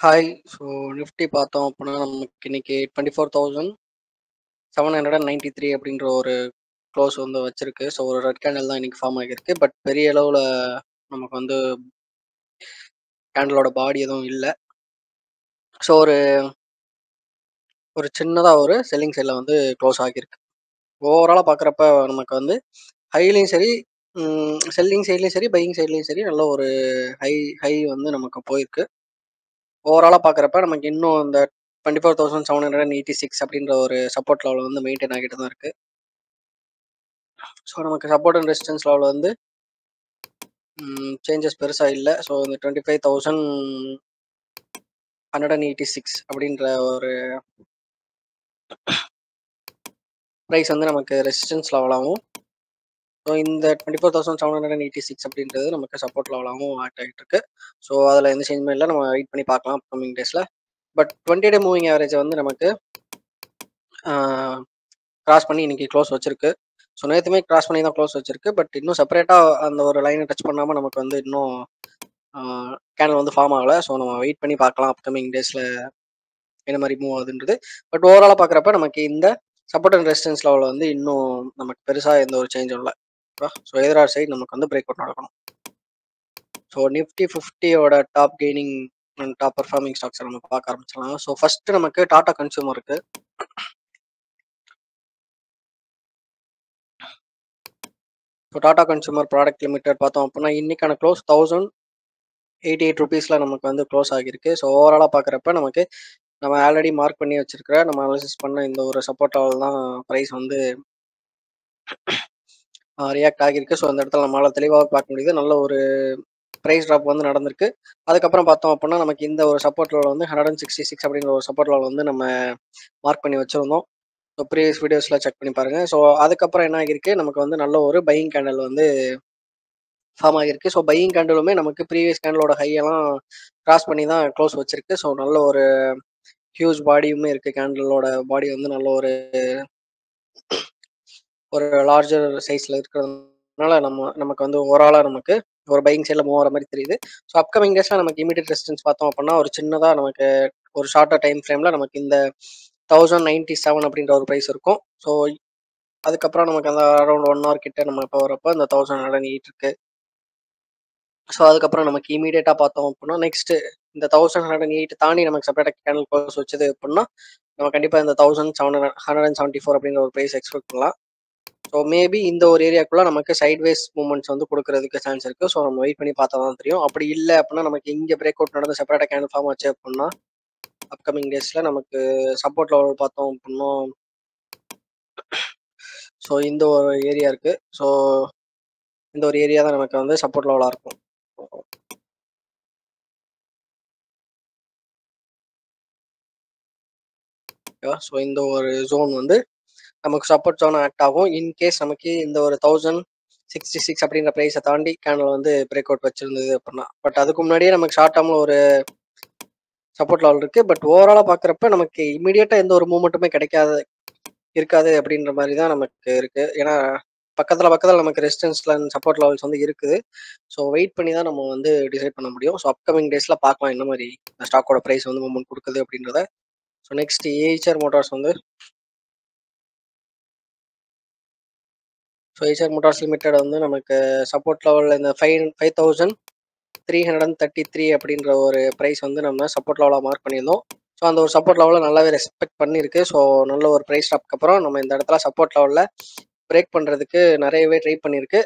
Hi. So Nifty பார்த்தோம் அப்படின்னா நமக்கு இன்னைக்கு 24,793 அப்படின்ற ஒரு க்ளோஸ் வந்து வச்சிருக்கு. ஸோ ஒரு ரெட் கேண்டில் தான் இன்னைக்கு ஃபார்ம் ஆகியிருக்கு. பட் பெரிய அளவில் நமக்கு வந்து கேண்டலோட பாடி எதுவும் இல்லை. ஸோ ஒரு ஒரு சின்னதாக ஒரு செல்லிங் சைடில் வந்து க்ளோஸ் ஆகியிருக்கு. ஓவராலாக பார்க்குறப்ப நமக்கு வந்து ஹைலையும் சரி, செல்லிங் சைட்லேயும் சரி, பையிங் சைட்லேயும் சரி நல்ல ஒரு ஹை ஹை வந்து நமக்கு போயிருக்கு. ஓவராலாக பார்க்குறப்ப நமக்கு இன்னும் இந்த 24,786 அப்படின்ற ஒரு சப்போர்ட் லெவல் வந்து மெயின்டைன் ஆகிட்டு தான் இருக்குது. ஸோ நமக்கு சப்போர்ட் அண்ட் ரெசிஸ்டன்ஸ் லெவல் வந்து சேஞ்சஸ் பெருசாக இல்லை. ஸோ இந்த 25,186 அப்படின்ற ஒரு ப்ரைஸ் வந்து நமக்கு ரெசிஸ்டன்ஸ் லெவலாகவும், ஸோ இந்த 24,786 அப்படின்றது நமக்கு சப்போர்ட் லெவலாகவும் ஆக்ட் ஆகிட்டு இருக்கு. ஸோ அதில் எந்த சேஞ்சுமே இல்லை. நம்ம வெயிட் பண்ணி பார்க்கலாம் அப்கமிங் டேஸில். பட் 20 டே மூவிங் ஆவரேஜை வந்து நமக்கு கிராஸ் பண்ணி இன்னைக்கு க்ளோஸ் வச்சிருக்கு. ஸோ நேற்றுமே கிராஸ் பண்ணி தான் க்ளோஸ் வச்சிருக்கு. பட் இன்னும் செப்பரேட்டாக அந்த ஒரு லைனை டச் பண்ணாமல் நமக்கு வந்து இன்னும் கேனல் வந்து ஃபார்ம் ஆகலை. ஸோ நம்ம வெயிட் பண்ணி பார்க்கலாம் அப்கமிங் டேஸில் என்ன மாதிரி மூவ் ஆகுதுன்றது. பட் ஓவராலாக பார்க்குறப்ப நமக்கு இந்த சப்போர்ட் அண்ட் ரெசிஸ்டன்ஸ் லெவலில் வந்து இன்னும் நமக்கு பெருசாக எந்த ஒரு சேஞ்சும் இல்லை. ஸோ எதிரார் சைடு நமக்கு வந்து பிரேக் அவுட் நடக்கணும். ஸோ நிஃப்டி 50யோட top gaining and top performing ஸ்டாக்ஸை நம்ம பார்க்க ஆரம்பிச்சிடலாம். ஸோ ஃபர்ஸ்ட் நமக்கு டாடா கன்சூமர் இருக்கு. So Tata consumer product limited பார்த்தோம் அப்படின்னா இன்னைக்கான க்ளோஸ் 1088 ருபீஸில் நமக்கு வந்து க்ளோஸ் ஆகியிருக்கு. ஸோ ஓவராலாக பார்க்குறப்ப நமக்கு நம்ம ஆல்ரெடி மார்க் பண்ணி வச்சிருக்கிற நம்ம அனாலிசிஸ் பண்ண இந்த ஒரு சப்போர்ட் லெவல் தான் ப்ரைஸ் வந்து ரியாக்ட் ஆகியிருக்கு. ஸோ அந்த இடத்துல நம்மளால் தெளிவாக பார்க்க முடியுது. நல்ல ஒரு ப்ரைஸ் ட்ராப் வந்து நடந்திருக்கு. அதுக்கப்புறம் பார்த்தோம் அப்படின்னா நமக்கு இந்த ஒரு சப்போர்ட் லெவல் வந்து 166 அப்படிங்கிற ஒரு சப்போர்ட் லெவல் வந்து நம்ம மார்க் பண்ணி வச்சுருந்தோம். ஸோ ப்ரீவியஸ் வீடியோஸில் செக் பண்ணி பாருங்கள். ஸோ அதுக்கப்புறம் என்ன ஆகியிருக்கு, நமக்கு வந்து நல்ல ஒரு பையிங் கேண்டல் வந்து ஃபார்ம் ஆகியிருக்கு. ஸோ பையிங் கேண்டலுமே நமக்கு ப்ரீவியஸ் கேண்டலோட ஹையெல்லாம் கிராஸ் பண்ணி தான் க்ளோஸ் வச்சிருக்கு. ஸோ நல்ல ஒரு ஹியூஜ் பாடியுமே இருக்குது. கேண்டலோட பாடி வந்து நல்ல ஒரு லார்ஜர் சைஸில் இருக்கிறதுனால நமக்கு வந்து ஓவராலாக நமக்கு ஒரு பையிங் சைடில் மூவ் ஆகிற மாதிரி தெரியுது. ஸோ அப்கமிங் டேஸில் நமக்கு இமீடியட் ரெசிஸ்டன்ஸ் பார்த்தோம் அப்படின்னா ஒரு சின்னதாக நமக்கு ஒரு ஷார்ட்டர் டைம் ஃப்ரேமில் நமக்கு இந்த 1097 அப்படின்ற ஒரு ப்ரைஸ் இருக்கும். ஸோ அதுக்கப்புறம் நமக்கு அந்த அரௌண்ட் 1 hour கிட்ட நம்ம இப்போ வரப்போ இந்த 1008 இருக்கு. ஸோ அதுக்கப்புறம் நமக்கு இமீடியட்டாக பார்த்தோம் அப்படின்னா நெக்ஸ்ட் இந்த 1108 தாண்டி நமக்கு செப்பரேட்டாக கேண்டல் க்ளோஸ் வச்சது அப்படின்னா நம்ம கண்டிப்பாக இந்த 1774 அப்படிங்கிற ஒரு ப்ரைஸ் எக்ஸ்பெக்ட் பண்ணலாம். ஸோ மேபி இந்த ஒரு ஏரியாக்குள்ள நமக்கு சைட்வேஸ் மூவ்மெண்ட்ஸ் வந்து கொடுக்கறதுக்கு சான்ஸ் இருக்கு. ஸோ நம்ம வெயிட் பண்ணி பார்த்தா தான் தெரியும். அப்படி இல்லை அப்படின்னா நமக்கு இங்கே பிரேக் அவுட் நடந்து செப்பரேட்டாக கேண்டல் ஃபார்ம் ஆச்சு அப்படின்னா அப்கமிங் டேஸில் நமக்கு சப்போர்ட் லெவல் பார்த்தோம் அப்படின்னா ஸோ இந்த ஒரு ஏரியா இருக்கு. ஸோ இந்த ஒரு ஏரியா தான் நமக்கு வந்து சப்போர்ட் லெவலாக இருக்கும். ஸோ இந்த ஒரு ஜோன் வந்து நமக்கு சப்போர்ட் ஜோன் ஆக்ட் ஆகும். இன்கேஸ் நமக்கு இந்த ஒரு 1066 அப்படிங்கிற ப்ரைஸை தாண்டி கேண்டல் வந்து பிரேக் அவுட் வச்சிருந்தது அப்படின்னா. பட் அதுக்கு முன்னாடியே நமக்கு ஷார்ட் டேர்மில் ஒரு சப்போர்ட் லெவல் இருக்கு. பட் ஓவராலாக பார்க்குறப்ப நமக்கு இமீடியட்டாக எந்த ஒரு மூவ்மெண்ட்டுமே இருக்காது அப்படின்ற மாதிரி தான் நமக்கு இருக்கு. ஏன்னா பக்கத்தில் நமக்கு ரெசிஸ்டன்ஸ்ல சப்போர்ட் லெவல்ஸ் வந்து இருக்குது. ஸோ வெயிட் பண்ணி தான் நம்ம வந்து டிசைட் பண்ண முடியும். ஸோ அப்கமிங் டேஸில் பார்க்கலாம் என்ன மாதிரி ஸ்டாக்கோட ப்ரைஸ் வந்து மூவ்மெண்ட் கொடுக்குது அப்படின்றத. ஸோ நெக்ஸ்ட் ஏஹெச்ஆர் மோட்டார்ஸ் வந்து ஸோ ஏஹெச்ஆர் மோட்டார்ஸ் லிமிடெட் வந்து நமக்கு சப்போர்ட் லெவலில் இந்த 5,333 அப்படின்ற ஒரு ப்ரைஸ் வந்து நம்ம சப்போர்ட் லெவலாக மார்க் பண்ணியிருந்தோம். ஸோ அந்த ஒரு சப்போர்ட் லெவலில் நல்லாவே ரெஸ்பெக்ட் பண்ணியிருக்கு. ஸோ நல்ல ஒரு ப்ரைஸ் ட்ராப்க்கு அப்புறம் நம்ம இந்த இடத்துல சப்போர்ட் லெவலில் பிரேக் பண்ணுறதுக்கு நிறையவே ட்ரை பண்ணியிருக்கு.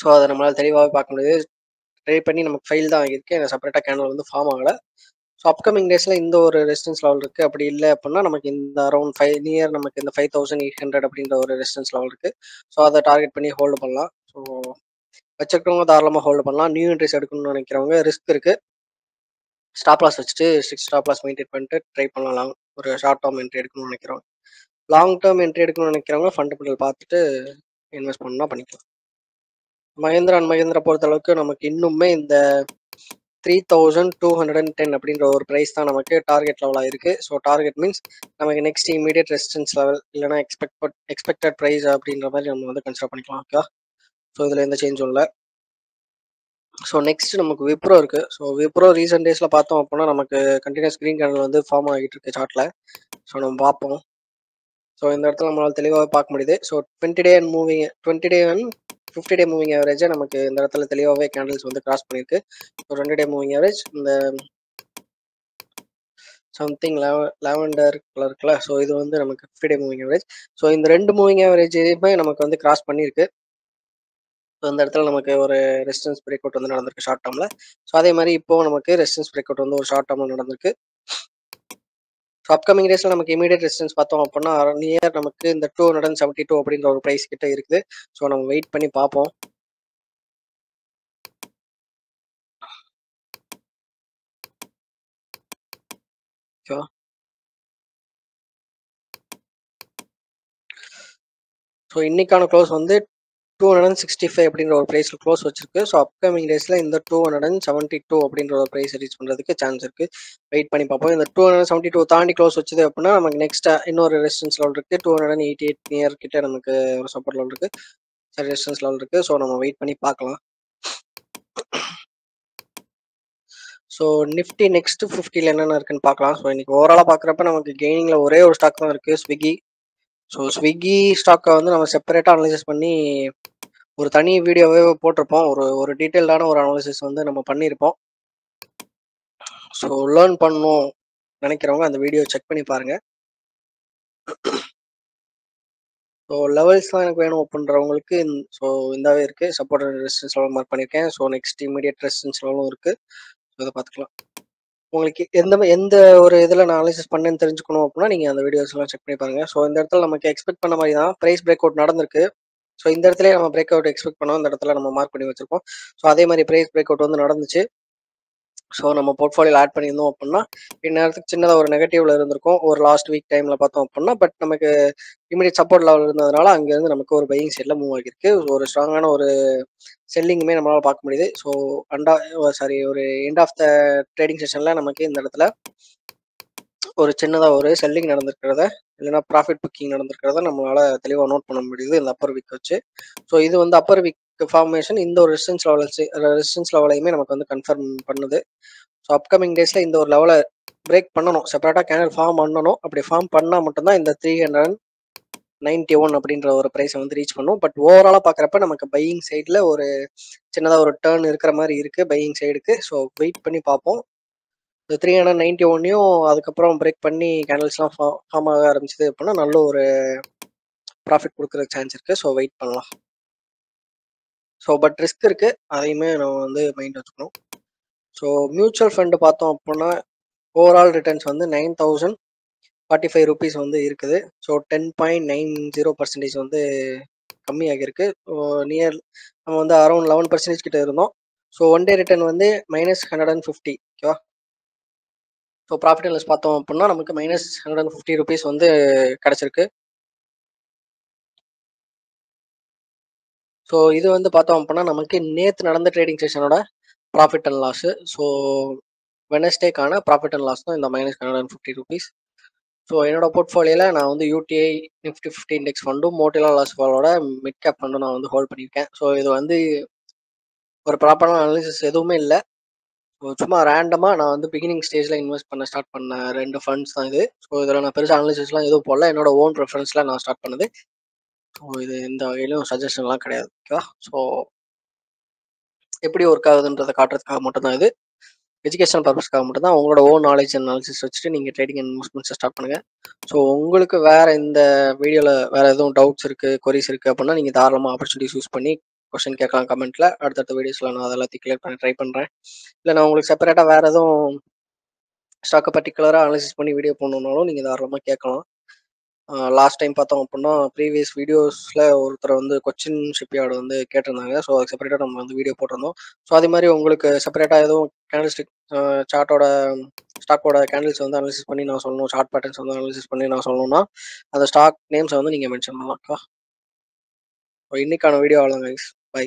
ஸோ அதை நம்மளால் தெளிவாகவே பார்க்க முடியுது. ட்ரை பண்ணி நமக்கு ஃபெயில் தான் ஆகியிருக்கு. எனக்கு செப்பரேட்டாக கேண்டல் வந்து ஃபார்ம் ஆகலை. ஸோ அப்கமிங் டேஸில் இந்த ஒரு ரெசிஸ்டன்ஸ் லெவல் இருக்குது. அப்படி இல்லை அப்படின்னா நமக்கு இந்த அரௌண்ட் நியர் நமக்கு இந்த 5,800 அப்படின்ற ஒரு ரெசிஸ்டன்ஸ் லெவல் இருக்குது. ஸோ அதை டார்கெட் பண்ணி ஹோல்டு பண்ணலாம். ஸோ வச்சுருக்கவங்க தாராளமாக ஹோல்டு பண்ணலாம். நியூ என்ட்ரிஸ் எடுக்கணும்னு நினைக்கிறவங்க ரிஸ்க் இருக்குது. ஸ்டாப் லாஸ் வச்சுட்டு ஸ்டாப் லாஸ் மெயின்டைன் பண்ணிட்டு ட்ரை பண்ணலாம். ஒரு ஷார்ட் டேர்ம் என்ட்ரி எடுக்கணும்னு நினைக்கிறவங்க, லாங் டேர்ம் என்ட்ரி எடுக்கணும்னு நினைக்கிறவங்க ஃபண்டமெண்டல் பார்த்துட்டு இன்வெஸ்ட் பண்ணால் பண்ணிக்கலாம். மஹேந்திரா அண்ட் மஹேந்திரா பொறுத்த அளவுக்கு நமக்கு இன்னுமே இந்த 3,210 அப்படின்ற ஒரு ப்ரைஸ் தான் நமக்கு டார்கெட் லெவலாக இருக்குது. ஸோ டார்கெட் மீன்ஸ் நமக்கு நெக்ஸ்ட் இமீடியட் ரெசிஸ்டன்ஸ் லெவல் இல்லைனா எக்ஸ்பெக்டட் ப்ரைஸ் அப்படின்ற மாதிரி நம்ம வந்து கன்சிடர் பண்ணிக்கலாம். ஓகே, ஸோ இதில் எந்த சேஞ்சும் இல்லை. ஸோ நெக்ஸ்ட் நமக்கு விப்ரோ இருக்கு. ஸோ விப்ரோ ரீசென்ட் டேஸ்ல பார்த்தோம் அப்படின்னா நமக்கு கண்டினியூஸ் கிரீன் கேண்டில் வந்து ஃபார்ம் ஆகிட்டு இருக்கு சார்ட்ல. ஸோ நம்ம பார்ப்போம். ஸோ இந்த இடத்துல நம்மளால தெளிவாக பார்க்க முடியுது. So 20 day and moving 20 day and 50 day moving ஆவரேஜை நமக்கு இந்த இடத்துல தெளிவாகவே கேண்டில்ஸ் வந்து கிராஸ் பண்ணியிருக்கு. ஸோ 2 டே மூவிங் ஆவரேஜ் இந்த சம்திங் லாவெண்டர் கலர் இருக்குல்ல, ஸோ இது வந்து நமக்கு 50 டே மூவிங் ஆவரேஜ். ஸோ இந்த 2 மூவிங் ஆவரேஜுமே நமக்கு வந்து கிராஸ் பண்ணியிருக்கு. ஸோ இந்த இடத்துல நமக்கு ஒரு ரெசிஸ்டன்ஸ் பிரேக் அவுட் வந்து நடந்திருக்கு ஷார்ட் டேர்மில். ஸோ அதே மாதிரி இப்போ நமக்கு ரெசிஸ்டன்ஸ் பிரேக் அவுட் வந்து ஒரு ஷார்ட் டேர்மில் நடந்திருக்கு. ஸோ அப்கமிங் டேஸில் நமக்கு இமீடியட் ரெசிஸ்டன்ஸ் பார்த்தோம் அப்படின்னா நியர் நமக்கு இந்த 272 அப்படின்ற ஒரு ப்ரைஸ் கிட்ட இருக்குது. ஸோ நம்ம வெயிட் பண்ணி பார்ப்போம். ஓகேவா? ஸோ இன்னைக்கான க்ளோஸ் வந்து 265 அப்படின்ற ஒரு ப்ரைஸில் க்ளோஸ் வச்சிருக்கு. ஸோ அப்கமிங் டேஸில் இந்த 272 அப்படின்ற ஒரு ப்ரைஸ் ரீச் பண்ணுறதுக்கு சான்ஸ் இருக்குது. வெயிட் பண்ணி பார்ப்போம். இந்த 272 தாண்டி க்ளோஸ் வச்சது அப்படின்னா நமக்கு நெக்ஸ்ட் இன்னொரு ரெசிஸ்டன்ஸ் லெவல் இருக்குது. 288 நியர் கிட்ட நமக்கு ஒரு சப்போர்ட் லெவல் இருக்குது. சரி, ரெசிஸ்டன்ஸ் லெவல் இருக்குது. ஸோ நம்ம வெயிட் பண்ணி பார்க்கலாம். ஸோ நிஃப்டி நெக்ஸ்ட் 50ல என்னென்ன இருக்குன்னு பார்க்கலாம். ஸோ இன்னைக்கு ஓவராலாக பார்க்குறப்ப நமக்கு கெய்னிங்கில் ஒரே ஒரு ஸ்டாக் தான் இருக்குது, ஸ்விக்கி. ஸோ ஸ்விக்கி ஸ்டாக்கை வந்து நம்ம செப்பரேட்டாக அனலைசிஸ் பண்ணி ஒரு தனி வீடியோவே போட்டிருப்போம். ஒரு டீட்டெயில்டான ஒரு அனாலிசிஸ் வந்து நம்ம பண்ணியிருப்போம். ஸோ லேர்ன் பண்ணணும் நினைக்கிறவங்க அந்த வீடியோ செக் பண்ணி பாருங்க. ஸோ லெவல்ஸ்லாம் எனக்கு வேணும் அப்படின்றவங்களுக்கு ஸோ இந்தாவே இருக்குது. Support and resistance level mark பண்ணியிருக்கேன். ஸோ நெக்ஸ்ட் இமீடியட் ரெசிஸ்டன்ஸ் லெவலும் இருக்குது. ஸோ இதை பார்த்துக்கலாம். உங்களுக்கு எந்த ஒரு இதில் நான் அனாலிசிஸ் பண்ணேன்னு தெரிஞ்சுக்கணும் அப்படின்னா நீங்கள் அந்த வீடியோஸ்லாம் செக் பண்ணி பாருங்கள். ஸோ இந்த இடத்துல நமக்கு எக்ஸ்பெக்ட் பண்ண மாதிரி தான் ப்ரைஸ் பிரேக் அவுட் நடந்திருக்கு. ஸோ இந்த இடத்துல நம்ம பிரேக் அவுட் எக்ஸ்பெக்ட் பண்ணோம். இந்த இடத்துல நம்ம மார்க் பண்ணி வச்சிருக்கோம். ஸோ அதே மாதிரி ப்ரைஸ் பிரேக் அவுட் வந்து நடந்துச்சு. ஸோ நம்ம போர்ட்ஃபோலியோவில் ஆட் பண்ணியிருந்தோம் அப்படின்னா இந்நேரத்துக்கு சின்னதாக ஒரு நெகட்டிவ்ல இருந்திருக்கும் ஒரு லாஸ்ட் வீக் டைமில் பார்த்தோம் அப்படின்னா. பட் நமக்கு இமீடியட் சப்போர்ட் லெவல் இருந்ததுனால அங்கேருந்து நமக்கு ஒரு பையிங் சைடில் மூவ் ஆகிருக்கு. ஒரு ஸ்ட்ராங்கான ஒரு செல்லிங்குமே நம்மளால் பார்க்க முடியுது. ஸோ ஒரு எண்ட் ஆஃப் த ட்ரேடிங் செஷனில் நமக்கு இந்த இடத்துல ஒரு சின்னதாக ஒரு செல்லிங் நடந்திருக்கிறத இல்லைன்னா ப்ராஃபிட் புக்கிங் நடந்திருக்கிறத நம்மளால தெளிவாக நோட் பண்ண முடியுது இந்த அப்பர் வீக் வச்சு. ஸோ இது வந்து அப்பர் வீக் ஃபார்மேஷன் இந்த ஒரு ரெசிஸ்டன்ஸ் லெவலையுமே நமக்கு வந்து கன்ஃபார்ம் பண்ணுது. ஸோ அப்கமிங் டேஸில் இந்த ஒரு லெவலை பிரேக் பண்ணணும், செப்பரேட்டாக கேனல் ஃபார்ம் பண்ணணும். அப்படி ஃபார்ம் பண்ணால் மட்டும்தான் இந்த 391 அப்படின்ற ஒரு ப்ரைஸை வந்து ரீச் பண்ணும். பட் ஓவராலாக பார்க்குறப்ப நமக்கு பையிங் சைடில் ஒரு சின்னதாக ஒரு டேர்ன் இருக்கிற மாதிரி இருக்குது பையிங் சைடுக்கு. ஸோ வெயிட் பண்ணி பார்ப்போம். இந்த 391 அதுக்கப்புறம் பிரேக் பண்ணி கேண்டல்ஸ்லாம் ஃபார்ம் ஆக ஆரம்பிச்சது அப்படின்னா நல்ல ஒரு ப்ராஃபிட் கொடுக்குற சான்ஸ் இருக்குது. ஸோ வெயிட் பண்ணலாம். ஸோ பட் ரிஸ்க் இருக்குது, அதையுமே நம்ம வந்து மைண்ட் வச்சுக்கணும். ஸோ மியூச்சுவல் ஃபண்டு பார்த்தோம் அப்படின்னா ஓவரால் ரிட்டர்ன்ஸ் வந்து 9,045 rupees வந்து இருக்குது. ஸோ 10.90% வந்து கம்மியாகிருக்கு. நியர் நம்ம வந்து அரௌண்ட் 11% கிட்ட இருந்தோம். ஸோ ஒன் டே ரிட்டர்ன் வந்து -150. ஓகேவா? ஸோ ப்ராஃபிட் அண்ட் லாஸ் பார்த்தோம் அப்படின்னா நமக்கு -150 வந்து கிடச்சிருக்கு. ஸோ இது வந்து பார்த்தோம் அப்படின்னா நமக்கு நேற்று நடந்த ட்ரேடிங் செஷனோட ப்ராஃபிட் அண்ட் லாஸு. ஸோ வெனஸ்டேக்கான ப்ராஃபிட் அண்ட் லாஸ் தான் இந்த -150. ஸோ என்னோட போர்ட்ஃபோலியோவில் நான் வந்து யூடிஐ நிஃப்டி 50 இண்டெக்ஸ் ஃபண்டும் மோட்டிலா லாஸ்வாலோட மிட் கேப் ஃபண்டும் நான் வந்து ஹோல்ட் பண்ணியிருக்கேன். ஸோ இது வந்து ஒரு ப்ராப்பரான அனாலிசிஸ் எதுவுமே இல்லை. சும்மா ரேண்டமாக நான் வந்து பிகினிங் ஸ்டேஜில் இன்வெஸ்ட் பண்ண ஸ்டார்ட் பண்ண 2 ஃபண்ட்ஸ் தான் இது. ஸோ இதில் நான் பெருசாக அனாலிசிஸ்லாம் எதுவும் போடல, என்னோட ஓன் ப்ரிஃபரன்ஸில் நான் ஸ்டார்ட் பண்ணது. ஸோ இது எந்த வகையிலும் சஜஷன்லாம் கிடையாது. ஓகேவா? ஸோ எப்படி ஒர்க் ஆகுதுன்றதை காட்டுறதுக்காக மட்டும்தான் இது. எஜுகேஷன் பர்பஸ்க்காக மட்டும்தான். உங்களோட ஓன் நாலேஜ் அண்ட் அனாலிசிஸ் வச்சுட்டு நீங்கள் ட்ரேடிங் அண்ட் இன்வெஸ்ட்மெண்ட்ஸை ஸ்டார்ட் பண்ணுங்கள். ஸோ உங்களுக்கு வேறு இந்த வீடியோவில் வேறு எதுவும் டவுட்ஸ் இருக்குது, கொரிஸ் இருக்குது அப்படின்னா நீங்கள் தாராளமாக ஆப்பர்ச்சுனிட்டிஸ் யூஸ் பண்ணி கொஸ்டின் கேட்கலாம் கமெண்ட்டில். அடுத்தடுத்த வீடியோஸில் நான் அதெல்லாத்தையும் கிளியர் பண்ண ட்ரை பண்ணுறேன். இல்லை நான் உங்களுக்கு செப்பரேட்டாக வேறு எதுவும் ஸ்டாக்கை பர்டிகுலராக அனாலிசிஸ் பண்ணி வீடியோ போடணுன்னாலும் நீங்கள் தாராளமாக கேட்கலாம். லாஸ்ட் டைம் பார்த்தோம் அப்படின்னா ப்ரீவியஸ் வீடியோஸில் ஒருத்தர் வந்து கொச்சின் ஷிப்யார்டு வந்து கேட்டிருந்தாங்க. ஸோ அதுக்கு செப்பரேட்டாக நம்ம வந்து வீடியோ போட்டிருந்தோம். ஸோ அதே மாதிரி உங்களுக்கு செப்பரேட்டாக எதுவும் கேண்டில்ஸ்டிக் சார்ட்டோட ஸ்டாக்கோட கேண்டில்ஸ் வந்து அனாலிசிஸ் பண்ணி நான் சொல்லணும், சார்ட் பேட்டர்ன்ஸ் வந்து அனாலிசிஸ் பண்ணி நான் சொல்லணும்னா அந்த ஸ்டாக் நேம்ஸை வந்து நீங்கள் மென்ஷன் பண்ணலாம். இன்னைக்கான வீடியோ அவ்வளோங்க கைஸ். பை.